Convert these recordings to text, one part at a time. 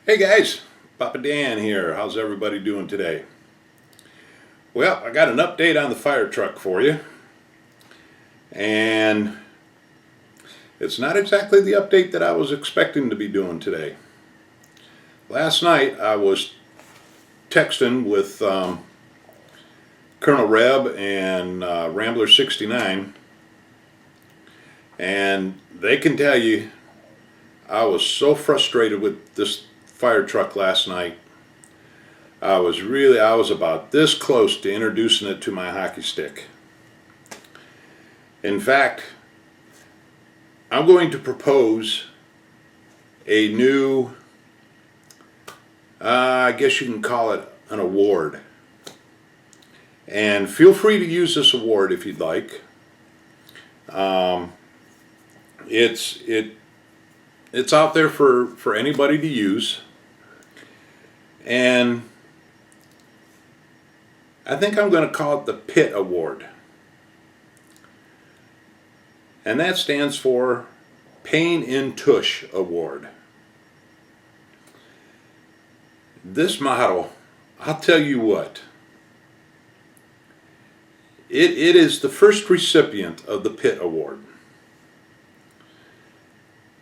Hey guys, Papa Dan here. How's everybody doing today? Well, I got an update on the fire truck for you. And it's not exactly the update that I was expecting to be doing today. Last night I was texting with Colonel Reb and Rambler 69, and they can tell you I was so frustrated with this fire truck last night. I was about this close to introducing it to my hockey stick. In fact, I'm going to propose a new, I guess you can call it an award. And feel free to use this award if you'd like. It's out there for anybody to use. And I think I'm going to call it the Pit Award. And that stands for Pain in Tush Award. This model, I'll tell you what, it is the first recipient of the Pit Award.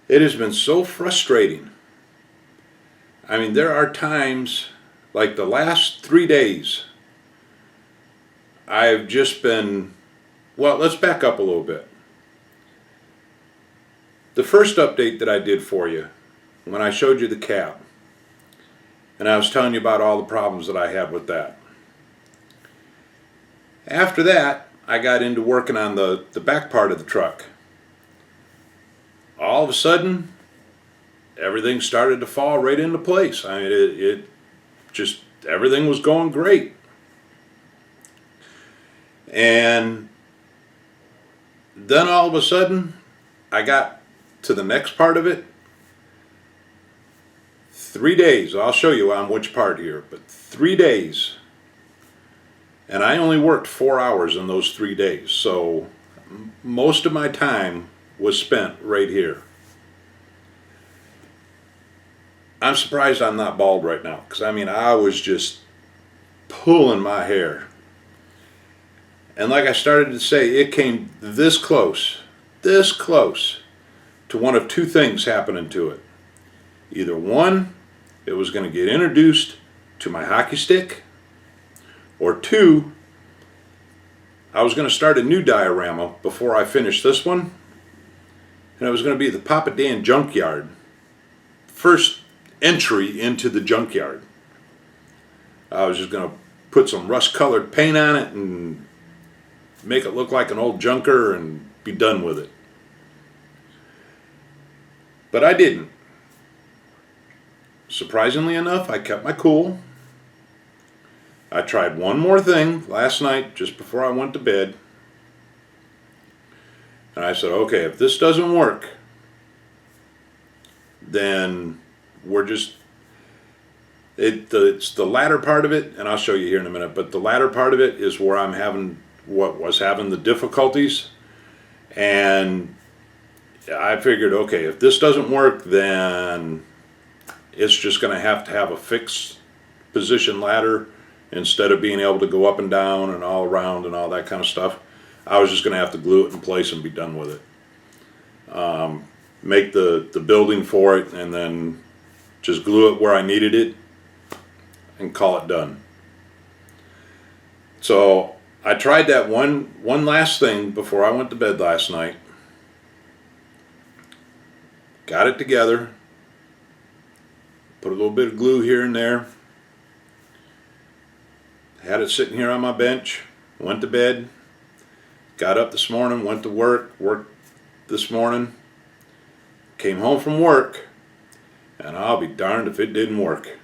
It has been so frustrating. I mean, there are times, like the last 3 days, I've just been, well, let's back up a little bit. The first update that I did for you, when I showed you the cab, and I was telling you about all the problems that I had with that. After that, I got into working on the back part of the truck. All of a sudden, everything started to fall right into place. I mean, it just, everything was going great. And then all of a sudden, I got to the next part of it. 3 days, I'll show you on which part here, but 3 days. And I only worked 4 hours in those 3 days, so most of my time was spent right here. I'm surprised I'm not bald right now, because I mean, I was just pulling my hair. And like I started to say, it came this close to one of two things happening to it. Either one, it was going to get introduced to my hockey stick, or two, I was going to start a new diorama before I finished this one, and it was going to be the Papa Dan junkyard. First entry into the junkyard. I was just going to put some rust-colored paint on it and make it look like an old junker and be done with it. But I didn't. Surprisingly enough, I kept my cool. I tried one more thing last night just before I went to bed. And I said, okay, if this doesn't work, then we're just, it's the latter part of it, and I'll show you here in a minute, but the latter part of it is where I'm having, was having the difficulties. And I figured, okay, if this doesn't work, then it's just going to have a fixed position ladder instead of being able to go up and down and all around and all that kind of stuff. I was just going to have to glue it in place and be done with it. Make the building for it and then just glue it where I needed it and call it done. So I tried that one last thing before I went to bed last night. Got it together. Put a little bit of glue here and there. Had it sitting here on my bench. Went to bed. Got up this morning, went to worked this morning. Came home from work, and I'll be darned if it didn't work.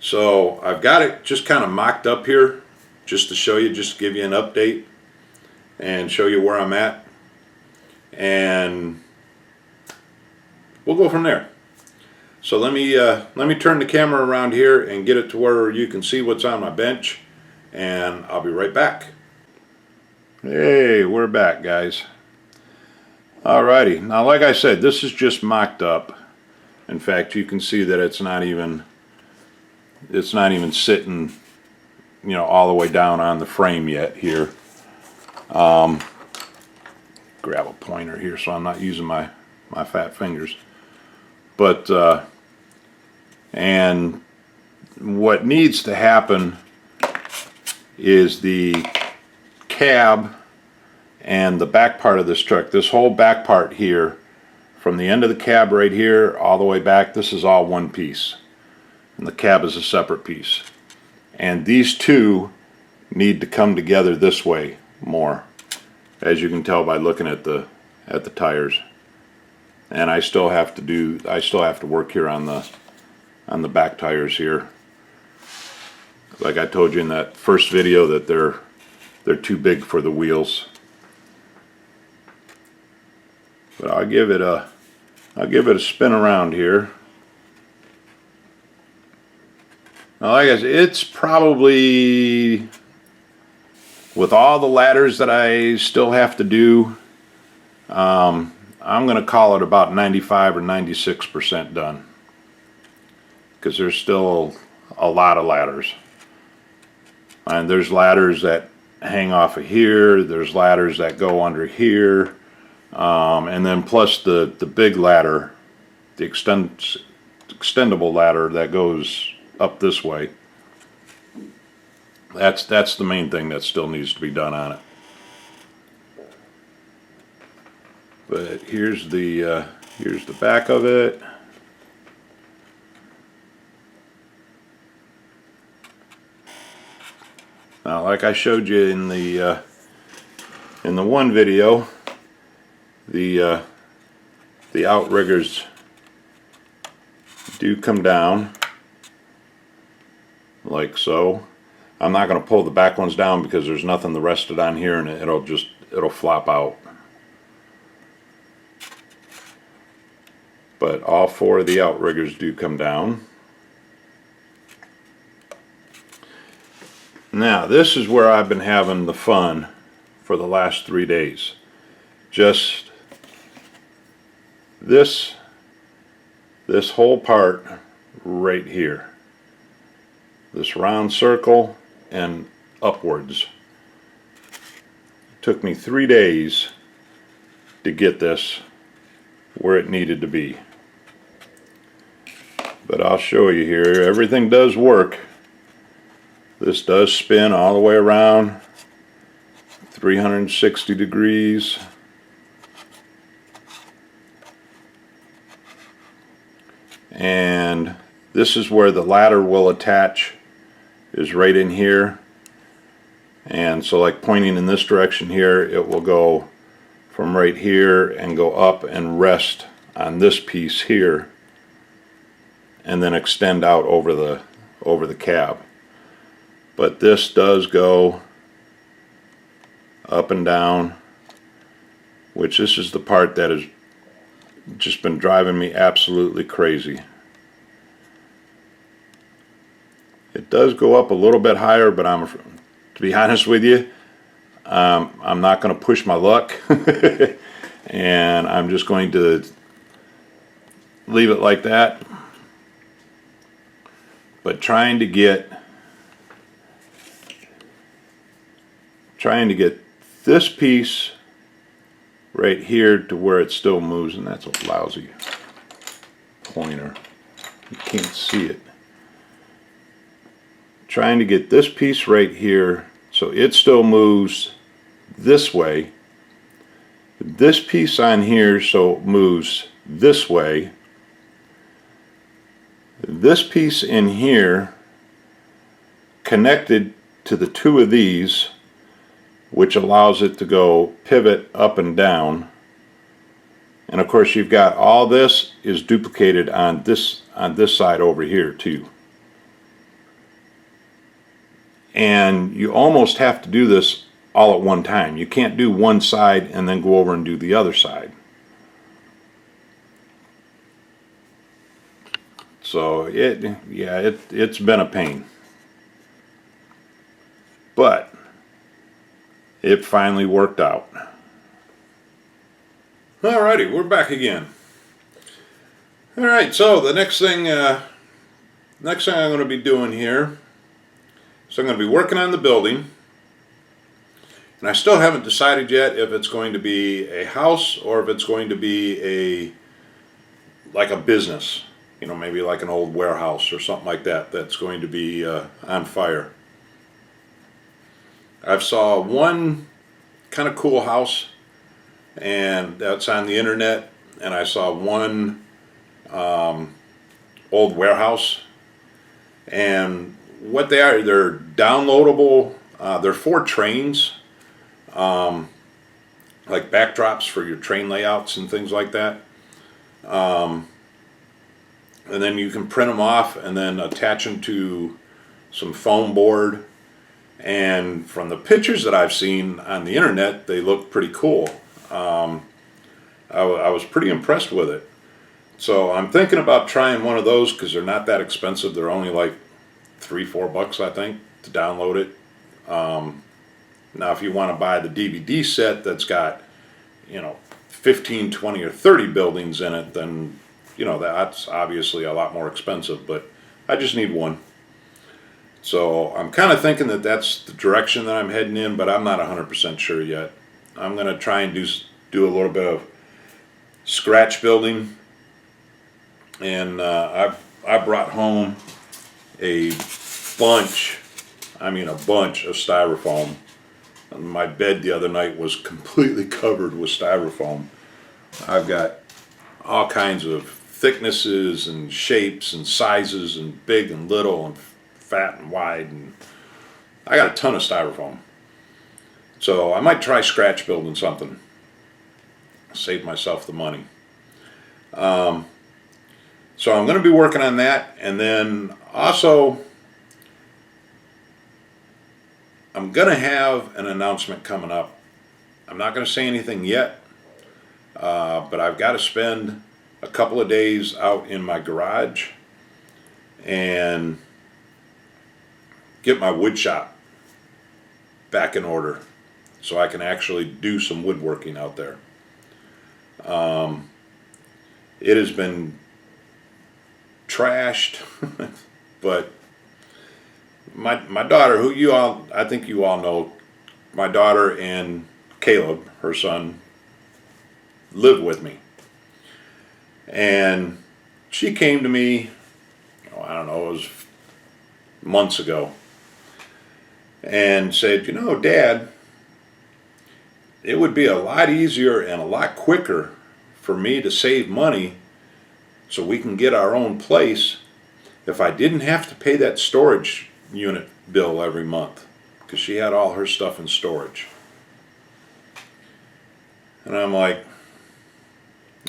So I've got it just kind of mocked up here just to show you, just to give you an update and show you where I'm at, and we'll go from there. So let me turn the camera around here and get it to where you can see what's on my bench, and I'll be right back. Hey, we're back, guys. Alrighty, now like I said, this is just mocked up. In fact, you can see that it's not even sitting, you know, all the way down on the frame yet here. Grab a pointer here so I'm not using my fat fingers. But and what needs to happen is the cab and the back part of this truck, this whole back part here, from the end of the cab right here all the way back, this is all one piece, and the cab is a separate piece, and these two need to come together this way more, as you can tell by looking at the tires. And I still have to work here on the back tires here. Like I told you in that first video, that they're too big for the wheels. But I'll give it a spin around here. Now, like I said, it's probably, with all the ladders that I still have to do, I'm going to call it about 95 or 96% done, because there's still a lot of ladders. And there's ladders that hang off of here, there's ladders that go under here, and then plus the big ladder, the extendable ladder that goes up this way. That's the main thing that still needs to be done on it. But here's the back of it. Now, like I showed you in the one video, the outriggers do come down like so. I'm not going to pull the back ones down because there's nothing to rest it on here, and it'll flop out. But all four of the outriggers do come down. Now, this is where I've been having the fun for the last 3 days. Just this whole part right here. This round circle and upwards. It took me 3 days to get this where it needed to be. But I'll show you here. Everything does work. This does spin all the way around 360 degrees. And this is where the ladder will attach, is right in here. And so, like pointing in this direction here, it will go from right here and go up and rest on this piece here, and then extend out over the cab. But this does go up and down, which this is the part that has just been driving me absolutely crazy. It does go up a little bit higher, but to be honest with you, I'm not going to push my luck, and I'm just going to leave it like that. But trying to get this piece right here to where it still moves, and that's a lousy pointer, you can't see it. Trying to get this piece right here so it still moves this way, this piece on here so it moves this way, this piece in here connected to the two of these, which allows it to go pivot up and down. And of course, you've got all this is duplicated on this side over here too. And you almost have to do this all at one time. You can't do one side and then go over and do the other side. So it's been a pain. But it finally worked out. Alrighty, we're back again. All right, so the next thing I'm going to be doing here, so I'm going to be working on the building, and I still haven't decided yet if it's going to be a house or if it's going to be like a business, maybe like an old warehouse or something like that that's going to be on fire. I've saw one kind of cool house, and that's on the internet, and I saw one old warehouse, and what they're downloadable. They're 4 trains, like backdrops for your train layouts and things like that. And then you can print them off and then attach them to some foam board. And from the pictures that I've seen on the internet, they look pretty cool. I was pretty impressed with it. So I'm thinking about trying one of those because they're not that expensive. They're only like $3-4, I think, to download it. Now, if you want to buy the DVD set that's got, 15, 20, or 30 buildings in it, then, that's obviously a lot more expensive. But I just need one. So I'm kind of thinking that that's the direction that I'm heading in, but I'm not 100% sure yet. I'm going to try and do a little bit of scratch building. And I brought home a bunch of styrofoam. And my bed the other night was completely covered with styrofoam. I've got all kinds of thicknesses and shapes and sizes and big and little and fat and wide, and I got a ton of styrofoam. So I might try scratch building something. Save myself the money. So I'm going to be working on that, and then also I'm going to have an announcement coming up. I'm not going to say anything yet, but I've got to spend a couple of days out in my garage and get my wood shop back in order so I can actually do some woodworking out there. It has been trashed, but my daughter, I think you all know, my daughter and Caleb, her son, live with me. And she came to me, I don't know, it was months ago, and said, Dad, it would be a lot easier and a lot quicker for me to save money so we can get our own place if I didn't have to pay that storage unit bill every month, because she had all her stuff in storage. And I'm like,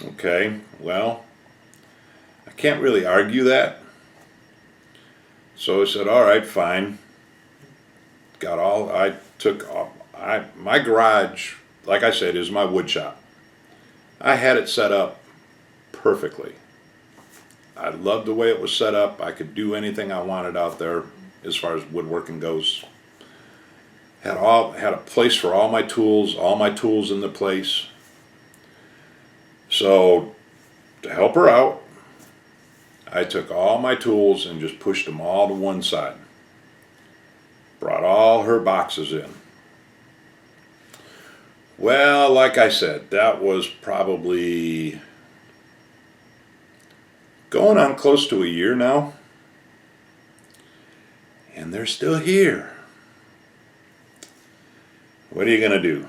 okay, well, I can't really argue that. So I said, all right, fine. My garage, like I said, is my wood shop. I had it set up perfectly. I loved the way it was set up. I could do anything I wanted out there as far as woodworking goes. Had a place for all my tools in the place. So to help her out, I took all my tools and just pushed them all to one side. Brought all her boxes in. Well, like I said, that was probably going on close to a year now, and they're still here. What are you going to do?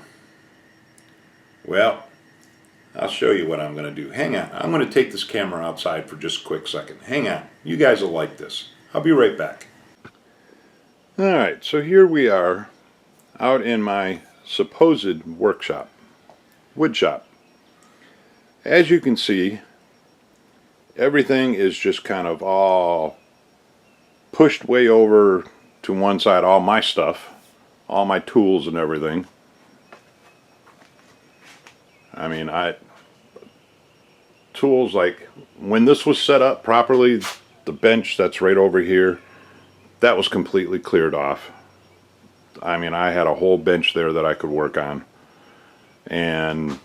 Well, I'll show you what I'm going to do. Hang on. I'm going to take this camera outside for just a quick second. Hang on. You guys will like this. I'll be right back. Alright, so here we are out in my supposed workshop, wood shop. As you can see, everything is just kind of all pushed way over to one side, all my stuff, all my tools and everything. Tools, like when this was set up properly, the bench that's right over here, that was completely cleared off. I had a whole bench there that I could work on. And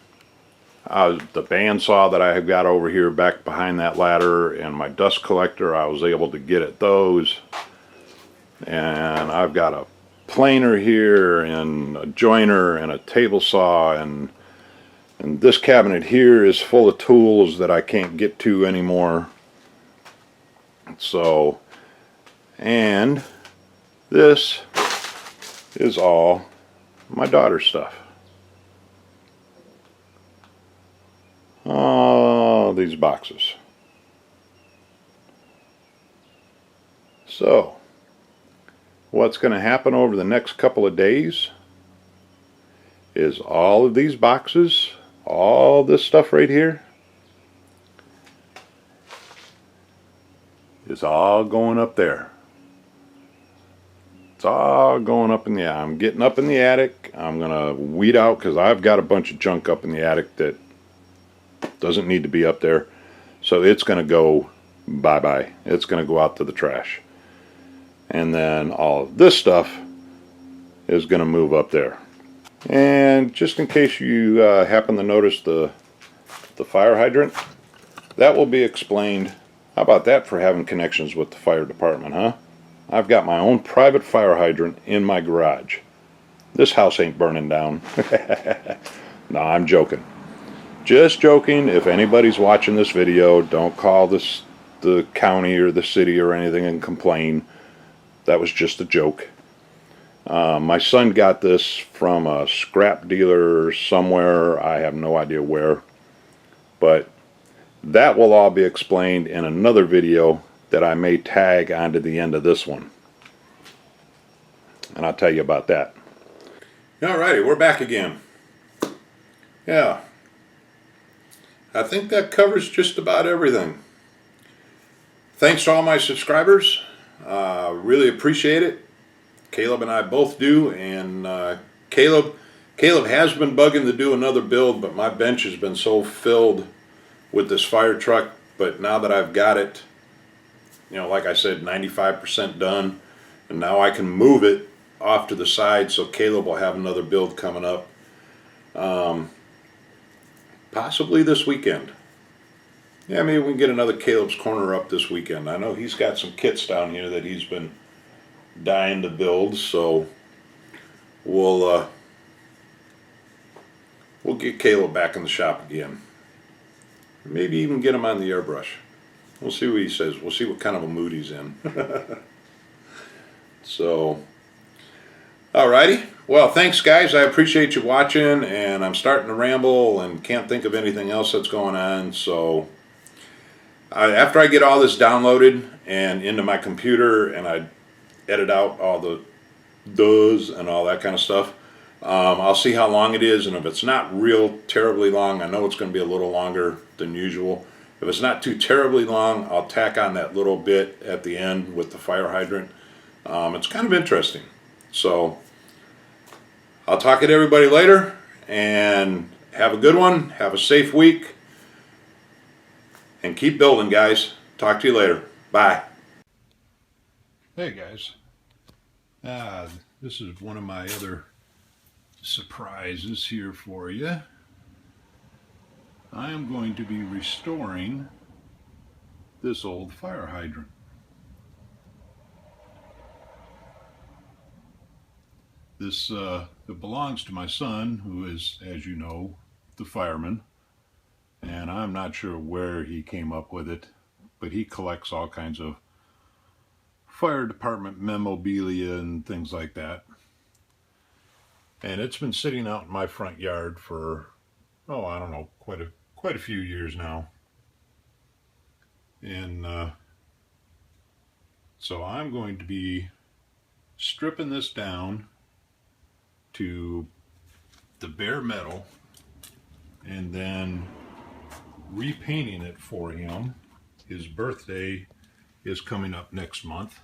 The bandsaw that I have got over here back behind that ladder and my dust collector, I was able to get at those. And I've got a planer here and a joiner and a table saw, and this cabinet here is full of tools that I can't get to anymore. So, and this is all my daughter's stuff. All these boxes. So, what's going to happen over the next couple of days is all of these boxes, all this stuff right here, is all going up there. It's all going up in the attic. I'm getting up in the attic. I'm going to weed out because I've got a bunch of junk up in the attic that doesn't need to be up there. So it's going to go bye-bye. It's going to go out to the trash. And then all of this stuff is going to move up there. And just in case you happen to notice the fire hydrant, that will be explained. How about that for having connections with the fire department, huh? I've got my own private fire hydrant in my garage. This house ain't burning down. No, I'm joking. Just joking. If anybody's watching this video, don't call the county or the city or anything and complain. That was just a joke. My son got this from a scrap dealer somewhere. I have no idea where. But that will all be explained in another video that I may tag onto the end of this one. And I'll tell you about that. Alrighty, we're back again. Yeah. I think that covers just about everything. Thanks to all my subscribers. Really appreciate it. Caleb and I both do, and Caleb has been bugging to do another build, but my bench has been so filled with this fire truck. But now that I've got it, you know, like I said, 95% done, and now I can move it off to the side, so Caleb will have another build coming up, possibly this weekend. Yeah, maybe we can get another Caleb's Corner up this weekend. I know he's got some kits down here that he's been dying to build, so we'll get Caleb back in the shop again. Maybe even get him on the airbrush. We'll see what he says. We'll see what kind of a mood he's in. So, alrighty. Well, thanks guys. I appreciate you watching, and I'm starting to ramble and can't think of anything else that's going on. So, after I get all this downloaded and into my computer and I edit out all the does and all that kind of stuff, I'll see how long it is, and if it's not real terribly long, I know it's going to be a little longer than usual. If it's not too terribly long, I'll tack on that little bit at the end with the fire hydrant. It's kind of interesting. So I'll talk to everybody later, and have a good one. Have a safe week, and keep building, guys. Talk to you later. Bye. Hey guys. This is one of my other surprises here for you. I am going to be restoring this old fire hydrant. This it belongs to my son, who is, as you know, the fireman, and I'm not sure where he came up with it, but he collects all kinds of fire department memorabilia and things like that. And it's been sitting out in my front yard for, oh, I don't know, quite a few years now. And so I'm going to be stripping this down to the bare metal and then repainting it for him. His birthday is coming up next month,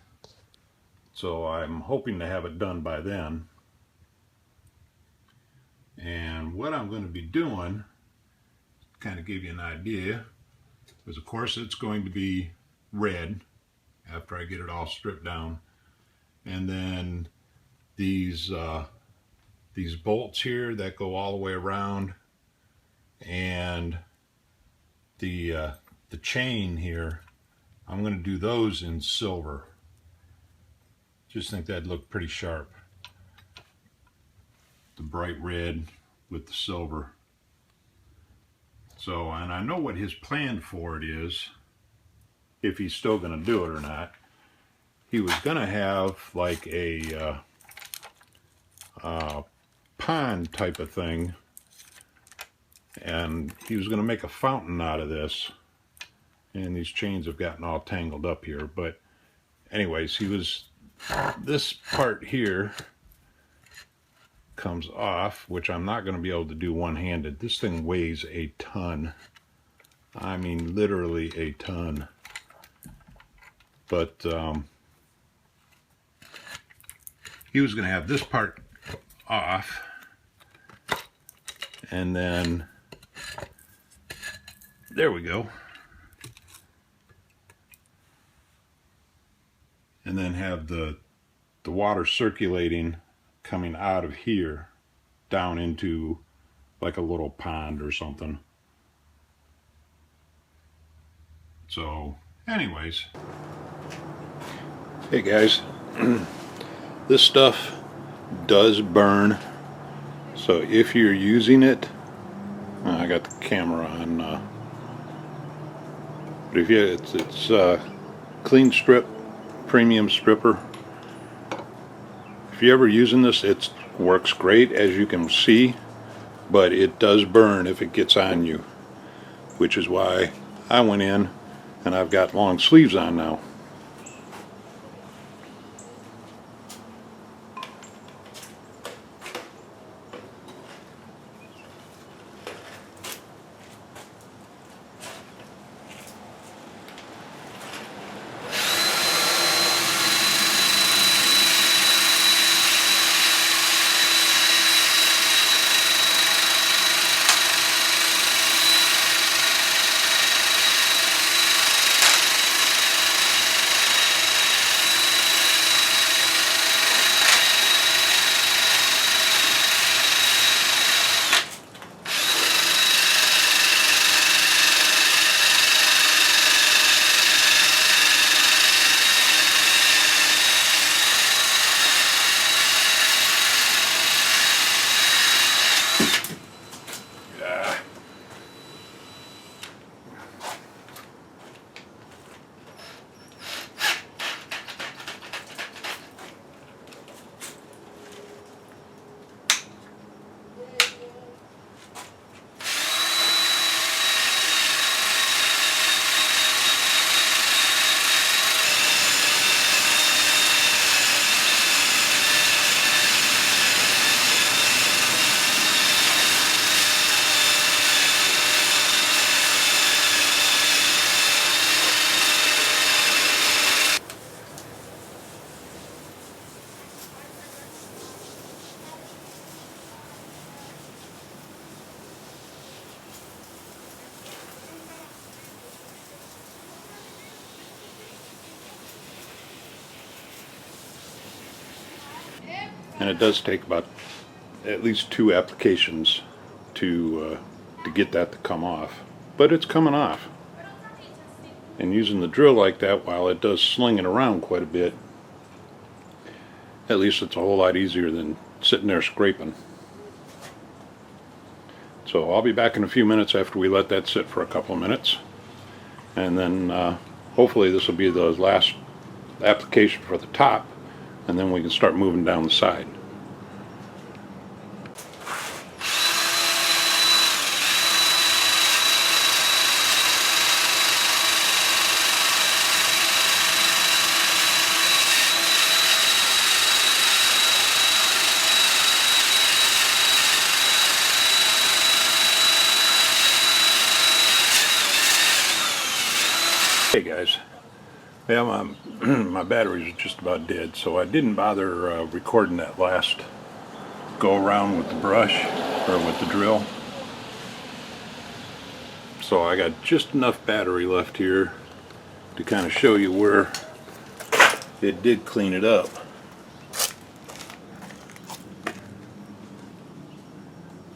so I'm hoping to have it done by then. And what I'm going to be doing, kind of give you an idea, is of course it's going to be red after I get it all stripped down. And then these bolts here that go all the way around, and the chain here, I'm going to do those in silver. Just think that'd look pretty sharp. The bright red with the silver. So, and I know what his plan for it is, if he's still going to do it or not. He was going to have like a pond type of thing, and he was going to make a fountain out of this, and these chains have gotten all tangled up here. But anyways, this part here comes off, which I'm not going to be able to do one-handed. This thing weighs a ton. I mean literally a ton. But he was going to have this part off, and then there we go, and then have the water circulating coming out of here down into like a little pond or something. So anyways, hey guys, this stuff does burn, so if you're using it, I got the camera on, but if you, it's clean strip, premium stripper. If you're ever using this, it works great, as you can see, but it does burn if it gets on you, which is why I went in and I've got long sleeves on now. And it does take about at least 2 applications to get that to come off, but it's coming off. And using the drill like that, while it does sling it around quite a bit, at least it's a whole lot easier than sitting there scraping. So I'll be back in a few minutes after we let that sit for a couple of minutes, and then hopefully this will be the last application for the top, and then we can start moving down the side. Hey guys, yeah, my batteries are just about dead, so I didn't bother recording that last go around with the brush or with the drill. So I got just enough battery left here to kind of show you where it did clean it up.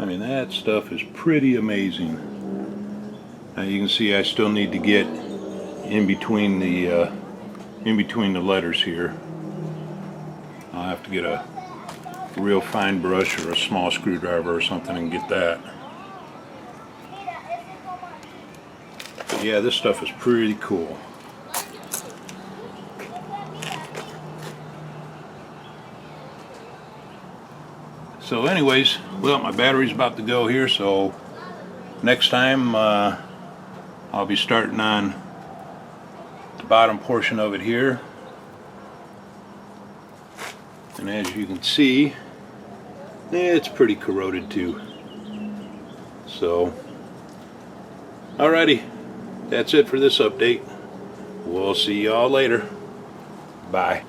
I mean, that stuff is pretty amazing. Now you can see I still need to get in between the letters here. I'll have to get a real fine brush or a small screwdriver or something and get that. But yeah, this stuff is pretty cool. So anyways, well, my battery's about to go here, so next time I'll be starting on the bottom portion of it here. And as you can see, it's pretty corroded too. So, alrighty, that's it for this update. We'll see y'all later. Bye.